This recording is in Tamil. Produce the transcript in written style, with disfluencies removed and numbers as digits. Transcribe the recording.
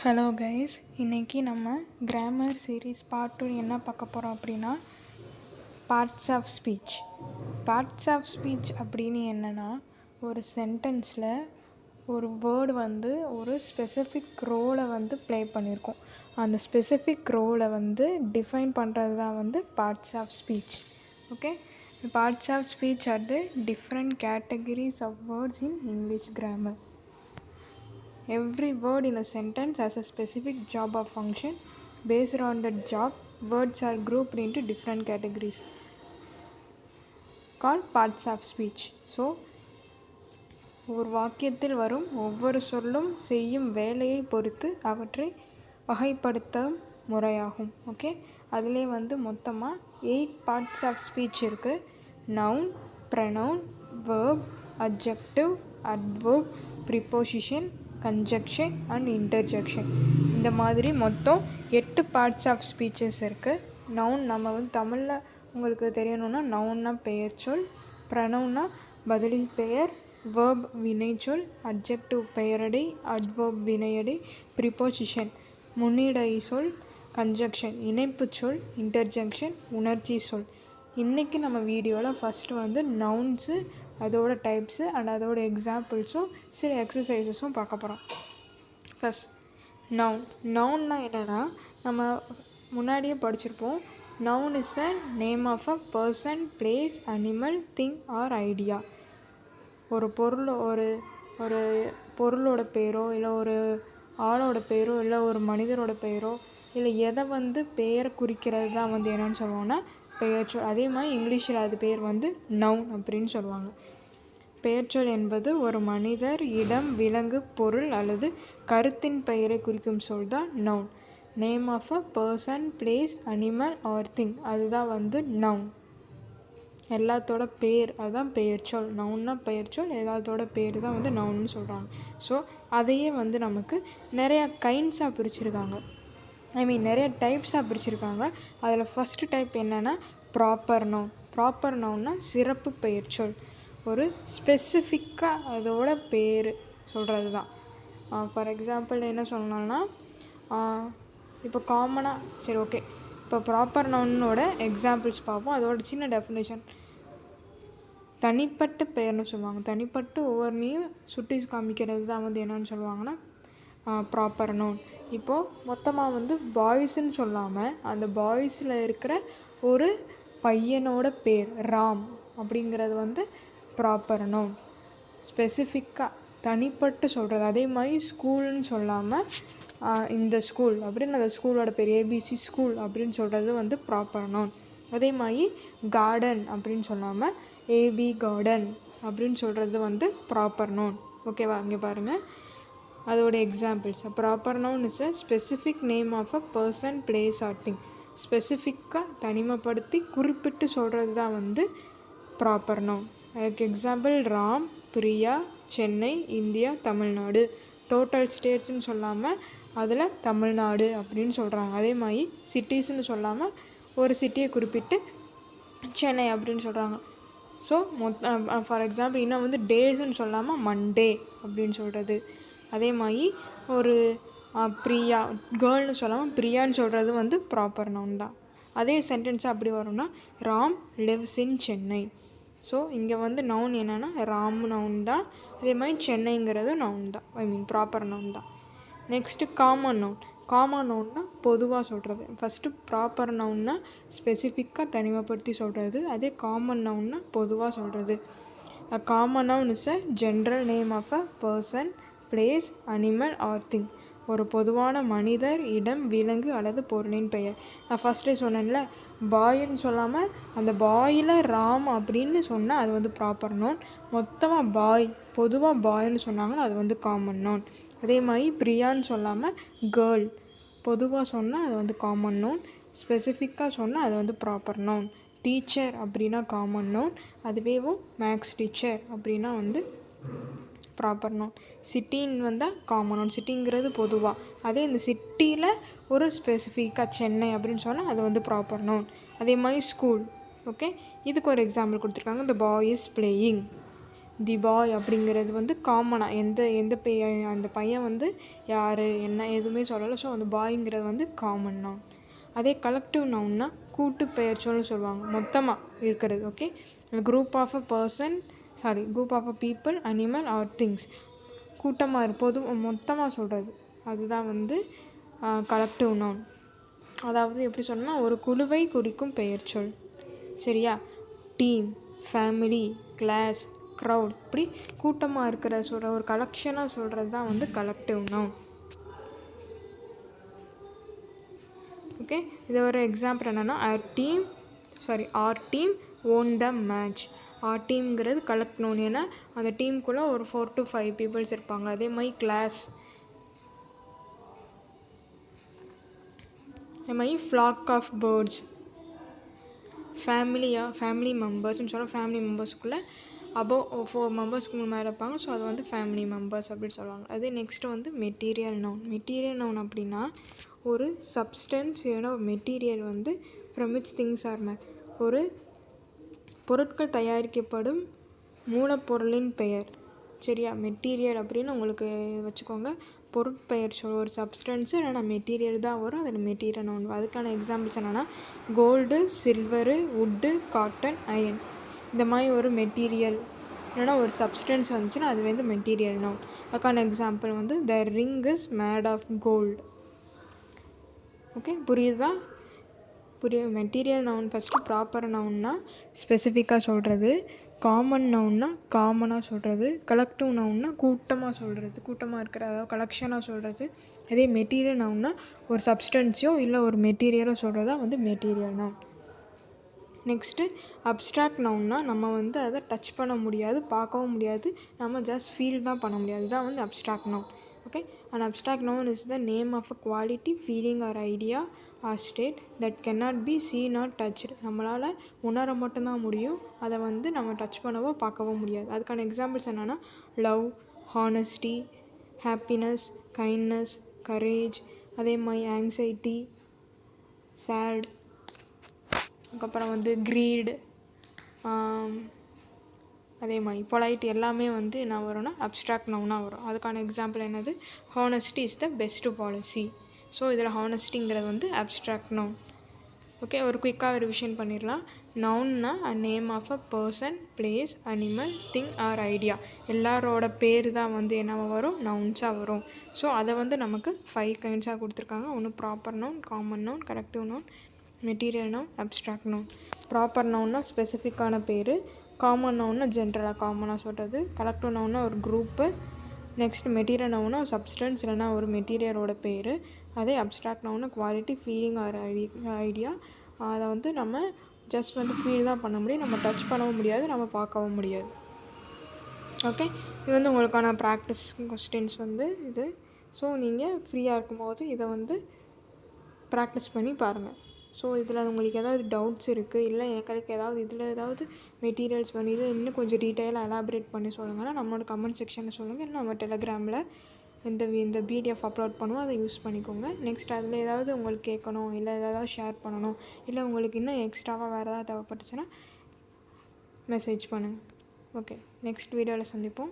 ஹலோ கைஸ், இன்றைக்கி நம்ம கிராமர் சீரீஸ் பார்ட் 2 என்ன பார்க்க போகிறோம் அப்படின்னா parts of speech. Parts of speech அப்படின்னு என்னென்னா, ஒரு சென்டென்ஸில் ஒரு வேர்டு வந்து ஒரு ஸ்பெசிஃபிக் ரோலை வந்து ப்ளே பண்ணியிருக்கோம். அந்த ஸ்பெசிஃபிக் ரோலை வந்து டிஃபைன் பண்ணுறது தான் வந்து parts of speech. Okay, parts of speech are the different categories of words in English grammar. Every word in a sentence has a specific job or function. Based on that job, words are grouped into different categories called parts of speech. So, ஒரு வாக்கியத்தில் வரும் ஒவ்வொரு சொல்லும் செய்யும் வேலையை பொறுத்து அவற்றை வகைப்படுத்தும் முறையாகும். ஓகே, அதிலே வந்து மொத்தமாக 8 பார்ட்ஸ் ஆஃப் ஸ்பீச் இருக்குது. Noun, pronoun, verb, adjective, adverb, preposition, conjunction and interjection. இந்த மாதிரி மொத்தம் 8 பார்ட்ஸ் ஆஃப் ஸ்பீச்சஸ் இருக்குது. நவுன் நம்ம வந்து தமிழில் உங்களுக்கு தெரியணும்னா நவுன்னா பெயர்ச்சொல், ப்ரனவுன்னா பதிலி பெயர், வேர்ப் வினைச்சொல், அட்ஜெக்டிவ் பெயரடை, அட்வர்ப் வினையடை, ப்ரிப்போசிஷன் முன்னிடை சொல், கன்ஜக்ஷன் இணைப்பு சொல், இன்டர்ஜெக்ஷன் உணர்ச்சி சொல். இன்றைக்கி நம்ம வீடியோவில் ஃபஸ்ட்டு வந்து நவுன்ஸு, அதோட டைப்ஸு அண்ட் அதோட எக்ஸாம்பிள்ஸும் சில எக்ஸசைசஸும் பார்க்க போகிறோம். ஃபஸ்ட் நவுன்னா என்னென்னா, நம்ம முன்னாடியே படிச்சிருப்போம். Noun is a name of a person, place, animal, thing or idea. ஒரு பொருளோட பேரோ இல்லை ஒரு ஆளோட பேரோ இல்லை ஒரு மனிதரோட பேரோ இல்லை எதை வந்து பெயரை குறிக்கிறது தான் வந்து என்னென்னு சொல்லுவோம்னா பெயர்ச்சொல். அதே மாதிரி இங்கிலீஷில் அது பேர் வந்து நவுன் அப்படின்னு சொல்லுவாங்க. பெயர்ச்சொல் என்பது ஒரு மனிதர், இடம், விலங்கு, பொருள் அல்லது கருத்தின் பெயரை குறிக்கும் சொல் தான் noun. Name of a person, place, animal or thing, அதுதான் வந்து நவுன். எல்லாத்தோட பேர் அதுதான் பெயர்ச்சொல். நவுன்னா பெயர்ச்சொல், எல்லாத்தோட பேர் தான் வந்து நவுன்னு சொல்கிறாங்க. ஸோ அதையே வந்து நமக்கு நிறையா கைண்ட்ஸாக பிரிச்சுருக்காங்க. நிறைய டைப்ஸாக பிரிச்சுருக்காங்க. அதில் ஃபஸ்ட்டு டைப் என்னென்னா ப்ராப்பர் நவுன். ப்ராப்பர் நவுன்னா சிறப்பு பெயர்ச்சொல். ஒரு ஸ்பெசிஃபிக்காக அதோட பேர் சொல்கிறது தான். ஃபார் எக்ஸாம்பிள் என்ன சொல்லணும்னா, இப்போ காமனாக சரி ஓகே, இப்போ ப்ராப்பர் நவுனோட எக்ஸாம்பிள்ஸ் பார்ப்போம். அதோட சின்ன டெஃபினேஷன். தனிப்பட்ட பெயர்னு சொல்லுவாங்க. தனிப்பட்டு ஒவ்வொன்றையும் சுட்டி காமிக்கிறது தான் வந்து என்னென்னு சொல்லுவாங்கன்னா ப்ராப்பர் நவுன். இப்போது மொத்தமாக வந்து பாய்ஸுன்னு சொல்லாமல் அந்த பாய்ஸில் இருக்கிற ஒரு பையனோட பேர் ராம் அப்படிங்கிறது வந்து ப்ராப்பர் நவுன். ஸ்பெசிஃபிக்காக தனிப்பட்டு சொல்கிறது. அதே மாதிரி ஸ்கூல்னு சொல்லாமல் இந்த ஸ்கூல் அப்படின்னு அந்த ஸ்கூலோட பேர் ஏபிசி ஸ்கூல் அப்படின்னு சொல்கிறது வந்து ப்ராப்பர் நவுன். அதே மாதிரி கார்டன் அப்படின்னு சொல்லாமல் ஏபி கார்டன் அப்படின்னு சொல்கிறது வந்து ப்ராப்பர் நவுன். ஓகேவா? இங்கே பாருங்கள் அதோட examples. Proper noun is a specific name of a person, place or thing. ஸ்பெசிஃபிக்காக தனிமைப்படுத்தி குறிப்பிட்டு சொல்கிறது தான் வந்து ப்ராப்பர் நவுன். அதுக்கு example Ram, Priya, Chennai, India, Tamil Nadu. Total ஸ்டேட்ஸ்னு சொல்லாமல் அதில் தமிழ்நாடு அப்படின்னு சொல்கிறாங்க. அதே மாதிரி சிட்டிஸ்ன்னு சொல்லாமல் ஒரு சிட்டியை குறிப்பிட்டு சென்னை அப்படின்னு சொல்கிறாங்க. ஸோ ஃபார் எக்ஸாம்பிள் இன்னும் வந்து டேஸ்ன்னு சொல்லாமல் மண்டே அப்படின்னு சொல்கிறது. அதே மாதிரி ஒரு பிரியா கேர்ள்னு சொல்லாமல் பிரியான்னு சொல்கிறது வந்து ப்ராப்பர் நவுன் தான். அதே சென்டென்ஸாக அப்படி வரும்னா Ram lives in Chennai. So இங்கே வந்து நவுன் என்னென்னா ராம் நவுன் தான். அதே மாதிரி சென்னைங்கிறது நவுன் தான், ப்ராப்பர் நவுன் தான். Next common noun. காமன் நவுன்னா பொதுவாக சொல்கிறது. ஃபஸ்ட்டு ப்ராப்பர் நவுன்னா ஸ்பெசிஃபிக்காக தனிமைப்படுத்தி சொல்கிறது. அதே காமன் நவுன்னா பொதுவாக சொல்கிறது. A common noun is a general name of a person, place, animal or thing. ஒரு பொதுவான மனிதர், இடம், விலங்கு அல்லது பொருளின் பெயர். நான் ஃபஸ்ட்டே சொன்னேன்ல, பாய்ன்னு சொல்லாமல் அந்த பாயில் ராம் அப்படின்னு சொன்னால் அது வந்து ப்ராப்பர் நவுன். மொத்தமாக பாய், பொதுவாக பாய்ன்னு சொன்னாங்கன்னா அது வந்து காமன் நவுன். அதே மாதிரி பிரியான்னு சொல்லாமல் கேர்ள், பொதுவாக சொன்னால் அது வந்து காமன் நவுன். ஸ்பெசிஃபிக்காக சொன்னால் அது வந்து ப்ராப்பர் நவுன். டீச்சர் அப்படின்னா காமன் நவுன். அதுவேவும் மேக்ஸ் டீச்சர் அப்படின்னா வந்து ப்ராப்பர் நவுன். சிட்டின்னு வந்தால் காமன் நவுன். சிட்டிங்கிறது பொதுவாக. அதே இந்த சிட்டியில் ஒரு ஸ்பெசிஃபிக்காக சென்னை அப்படின்னு சொன்னால் அது வந்து ப்ராப்பர் நவுன். அதே மாதிரி ஸ்கூல். ஓகே, இதுக்கு ஒரு எக்ஸாம்பிள் கொடுத்துருக்காங்க. த பாய் இஸ் பிளேயிங். தி பாய் அப்படிங்கிறது வந்து காமனாக எந்த அந்த பையன் வந்து யார் என்ன எதுவுமே சொல்லலை. ஸோ அந்த பாய்ங்கிறது வந்து காமன் நவுன். அதே கலெக்டிவ் நவுன்னா கூட்டு பெயர் சொல்லு சொல்லுவாங்க, மொத்தமாக இருக்கிறது. Okay, group of a people, animal or things, கூட்டமாக இருப்போது மொத்தமாக சொல்கிறது, அதுதான் வந்து கலெக்டிவ் நவுன். அதாவது எப்படி சொன்னால் ஒரு குழுவை குறிக்கும் பெயர் சொல். சரியா? டீம், ஃபேமிலி, கிளாஸ், க்ரௌட், இப்படி கூட்டமாக இருக்கிற சொல்கிற ஒரு கலெக்ஷனாக சொல்கிறது தான் வந்து கலெக்டிவ் நவுன். ஓகே, இது ஒரு எக்ஸாம்பிள் என்னென்னா our team won the match. Our டீம்ங்கிறது கலெக்ட் நவுன். ஏன்னா அந்த டீமுக்குள்ளே ஒரு 4 to 5 பீப்புள்ஸ் இருப்பாங்க. அதே மாதிரி கிளாஸ், அதே மாதிரி ஃப்ளாக் ஆஃப் பேர்ட்ஸ். ஃபேமிலி மெம்பர்ஸ்னு சொல்ல, ஃபேமிலி மெம்பர்ஸ்க்குள்ளே அபோவ் 4 மெம்பர்ஸ்க்கு மேலே இருப்பாங்க. ஸோ அது வந்து ஃபேமிலி மெம்பர்ஸ் அப்படின்னு சொல்லுவாங்க. அதே நெக்ஸ்ட்டு வந்து மெட்டீரியல் நவுன் அப்படின்னா ஒரு சப்ஸ்டன்ஸ் இல்லைன்னா ஒரு மெட்டீரியல் வந்து from which things are mat, ஒரு பொருட்கள் தயாரிக்கப்படும் மூலப்பொருளின் பெயர். சரியா? மெட்டீரியல் அப்படின்னு உங்களுக்கு வச்சுக்கோங்க. பொருட்பெயர் சொல் ஒரு சப்ஸ்டன்ஸு இல்லைனா மெட்டீரியல் தான் வரும், அதில் மெட்டீரியல் நவுன். அதுக்கான எக்ஸாம்பிள்ஸ் என்னென்னா gold, silver, wood, cotton, iron. இந்த மாதிரி ஒரு மெட்டீரியல் இல்லைனா ஒரு சப்ஸ்டன்ஸ் வந்துச்சுன்னா அது வந்து மெட்டீரியல் நவுன். அதுக்கான எக்ஸாம்பிள் வந்து the ring is made of gold. Okay, புரியுதா? மெட்டீரியல் நவுன் ஃபஸ்ட்டு ப்ராப்பர் நவுன்னா ஸ்பெசிஃபிக்காக சொல்கிறது, காமன் நவுன்னா காமனாக சொல்கிறது, கலெக்டிவ் நவுன்னா கூட்டமாக சொல்கிறது, கூட்டமாக இருக்கிற அதாவது கலெக்ஷனாக சொல்கிறது. அதே மெட்டீரியல் நவுன்னா ஒரு சப்ஸ்டன்ஸையோ இல்லை ஒரு மெட்டீரியலோ சொல்கிறதா வந்து மெட்டீரியல் நவுன். நெக்ஸ்ட்டு அப்ஸ்ட்ராக்ட் நவுன்னா நம்ம வந்து அதை டச் பண்ண முடியாது, பார்க்கவும் முடியாது, நம்ம ஜஸ்ட் ஃபீல் தான் பண்ண முடியாது, அதுதான் வந்து abstract noun. Okay, and abstract noun is the name of a quality, feeling or idea or state that cannot be seen or touched. நம்மளால் உணர மட்டும்தான் முடியும், அதை வந்து நம்ம டச் பண்ணவோ பார்க்கவோ முடியாது. அதுக்கான எக்ஸாம்பிள்ஸ் என்னென்னா love, honesty, happiness, kindness, courage, அதே மாதிரி ஆங்ஸைட்டி, சேட், அதுக்கப்புறம் வந்து க்ரீடு, அதே மாதிரி பொலைட், எல்லாமே வந்து என்ன வரும்னா அப்ஸ்ட்ராக்ட் நவுனாக வரும். அதுக்கான எக்ஸாம்பிள் என்னது honesty is the best policy. So இதில் ஹானஸ்டிங்கிறது வந்து அப்ஸ்ட்ராக்ட் நவுன். ஓகே, ஒரு குயிக்காக ரிவிஷன் பண்ணிடலாம். நவுன்னா a name of a person, place, animal, thing or idea. எல்லாரோட பேர் தான் வந்து என்னவாக வரும், நவுன்ஸாக வரும். ஸோ அதை வந்து நமக்கு 5 கைண்ட்ஸாக கொடுத்துருக்காங்க. ஒன்று proper noun, common noun, collective noun, material noun, abstract noun. Proper நவுன்னா ஸ்பெசிஃபிக்கான பேர், காமன் நவுன்னா ஜென்ரலாக காமனாக சொல்கிறது, கலெக்டிவ் நவுன்னா ஒரு குரூப்பு, நெக்ஸ்ட் மெட்டீரியல் நவுன்னா ஒரு சப்ஸ்டன்ஸ் இல்லைனா ஒரு மெட்டீரியலோட பேர், அதே அப்ஸ்ட்ராக்ட் நவுன்னா குவாலிட்டி, ஃபீலிங் ஆர் ஐடியா. அதை வந்து நம்ம ஜஸ்ட் வந்து ஃபீல் தான் பண்ண முடியும், நம்ம டச் பண்ணவும் முடியாது, நம்ம பார்க்கவும் முடியாது. ஓகே, இது வந்து உங்களுக்கான ப்ராக்டிஸ் கொஸ்டின்ஸ் வந்து இது. ஸோ நீங்கள் ஃப்ரீயாக இருக்கும்போது இதை வந்து ப்ராக்டிஸ் பண்ணி பாருங்கள். ஸோ இதில் உங்களுக்கு ஏதாவது டவுட்ஸ் இருக்குது, இல்லை எனக்கு ஏதாவது இதில் ஏதாவது மெட்டீரியல்ஸ் பண்ணி இதை இன்னும் கொஞ்சம் டீட்டெயிலாக எலாபரேட் பண்ணி சொல்லுங்கன்னா நம்மளோட கமெண்ட் செக்ஷனில் சொல்லுங்கள். இல்லை நம்ம டெலகிராமில் இந்த பிடிஎஃப் அப்லோட் பண்ணுவோம், அதை யூஸ் பண்ணிக்கோங்க. நெக்ஸ்ட் அதில் ஏதாவது உங்களுக்கு கேட்கணும், இல்லை ஏதாவது ஷேர் பண்ணணும், இல்லை உங்களுக்கு இன்னும் எக்ஸ்ட்ராவாக வேறு ஏதாவது தேவைப்பட்டுச்சுன்னா மெசேஜ் பண்ணுங்கள். ஓகே, நெக்ஸ்ட் வீடியோவில் சந்திப்போம்.